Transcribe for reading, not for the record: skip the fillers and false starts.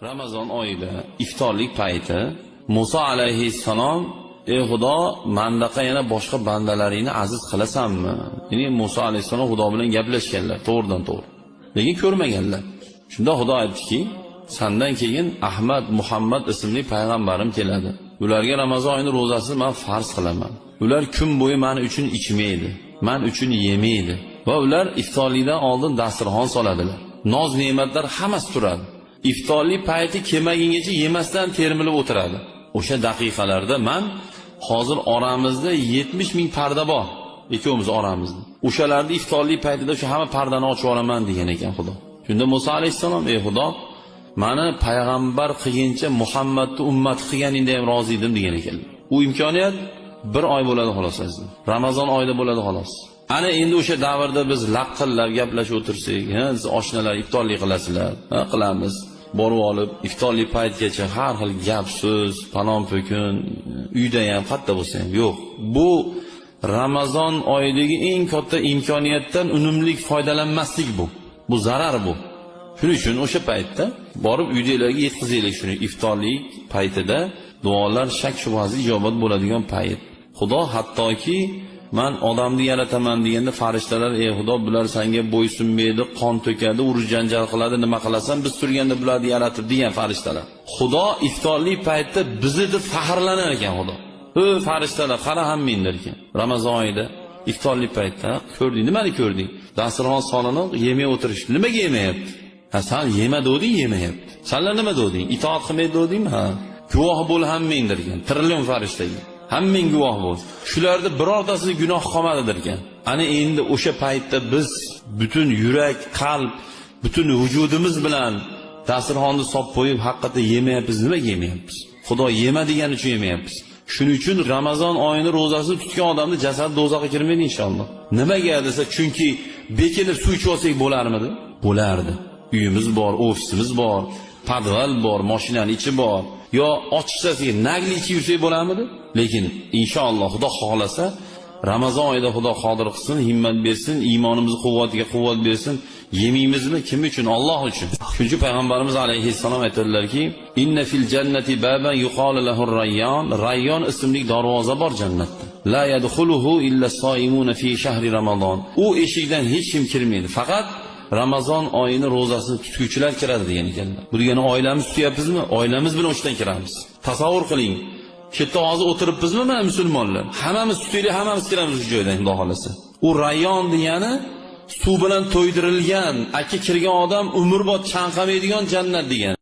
Ramazon oyida iftorlik payti Musa alayhissalom: "Ey Xudo, mandaqa yana boshqa bandalaringni aziz qilasanmi?" Ya'ni Musa alayhissalom Xudo bilan gaplashganlar, to'g'ridan to'g'ri. Lekin ko'rmaganlar. Shunda Xudo aytdiki, "Sandan keyin Ahmad, Muhammad ismli payg'ambarim keladi. Ularga Ramazon oyining ro'zasini men farz qilaman. Ular kun bo'yi men uchun ichmaydi, men uchun yemaydi va ular iftorlikdan oldin dasturxon soladilar. Noz ne'matlar hammasi turadi. İftorlik payti kelmagungacha yemasdan termilib o'tiradi. O'sha daqiqalarda men hozir oramizda 70 ming parda bor, ikkovimiz oramizda. O'shalarni iftorlik paytida shu hamma pardani ochib olaman degan ekan Xudo. Shunda Musa alayhissalom: "Ey Xudo, meni payg'ambar qilgancha Muhammadni ummat qilganingda ham rozi edim" degan ekan. U imkoniyat bir oy bo'ladi xolos azizlar. Ramazon oyida bo'ladi xolos. Ana endi o'sha davrda biz laqillab gaplashib o'tirsak, siz oshnalar iftorlik qilasizlar, qilamiz. Borib olib iftorlik paytgacha har xil gap so'z, palon po'kun, uyda ham qatta bo'lsa ham yo'q. Bu Ramazon oyidagi eng katta imkoniyatdan unumli foydalanmaslik bu. Bu zarar bu. Shuning uchun o'sha paytda borib uydagilarga yetkazaylik shuni. Iftorlik paytida duolar shak shubhasiz ijobat bo'ladigan payt. Xudo hattoki "Men odamni yarataman" deganda farishtalar: "Ey Xudo, bular senga bo'ysunmaydi, qon to'kadi, urush janjal qiladi, nima qilasan? Biz turganda bularni yaratib" degan farishtalar. Xudo iftorlik paytda bizni deb faxrlanar ekan Xudo. Farishtalar, qara hammanglar ekan. Ramazon oyida iftorlik paytda ko'rding, nimani ko'rding? Dasturxon solinib, yemay o'tirish. Nimaga yemayapti? Sen yema degding, yemayapti. Senlar nima degding? Itoat qilmaydi degdingmi? Guvoh bo'l hammanglar ekan. Trillion farishtaga. Hammang guvoh bo'l. Shularda birortasi gunoh qolmadidir ekan. Ana endi o'sha paytda biz butun yurak, qalb, butun vujudimiz bilan dasturxonni solib qo'yib haqiqatda yemayapmiz. Nimaga yemayapmiz? Xudo yema degani uchun yemayapmiz. Shuning uchun Ramazon oyining ro'zasini tutgan odamni jasadi do'zaxga kirmaydi inshaalloh. Nimaga desa, chunki bekilib suv ichib olsak bo'larmidi? Bo'lardi. Uyimiz bor, ofisimiz bor, podval bor, mashinaning ichi bor. Yo ochiqchasiga nagli ichib yursak bo'larmidi? Lekin inshaalloh Xudo xolasa Ramazon oyida Xudo qodir qilsin, himmat bersin, iymonimizni quvvatiga quvvat bersin. Yemaymizmi? Kim uchun? Alloh uchun. Chunki payg'ambarimiz alayhissalom aytadilarki, "Inna fil jannati baban yuqalu lahu ar-rayyon." Rayyon ismli darvoza bor jannatda. La yadkhuluhu illa as-soimuna fi shahri Ramazon. U eshikdan hech kim kirmaydi, faqat Ramazon oyining ro'zasini tutuvchilar kiradi degan ekanlar. Bu degani oilamiz tutyapmizmi? Oilamiz bilan o'shdan kiramiz. Tasavvur qiling. Chetda hozir o'tiribmizmi mana musulmonlar? Hammamiz tutaylik, hammamiz kiramiz shu joydan, Xudo xolasa. U rayyon degani suv bilan to'ydirilgan, aka kirgan odam umrbod chanqamaydigan jannat degani.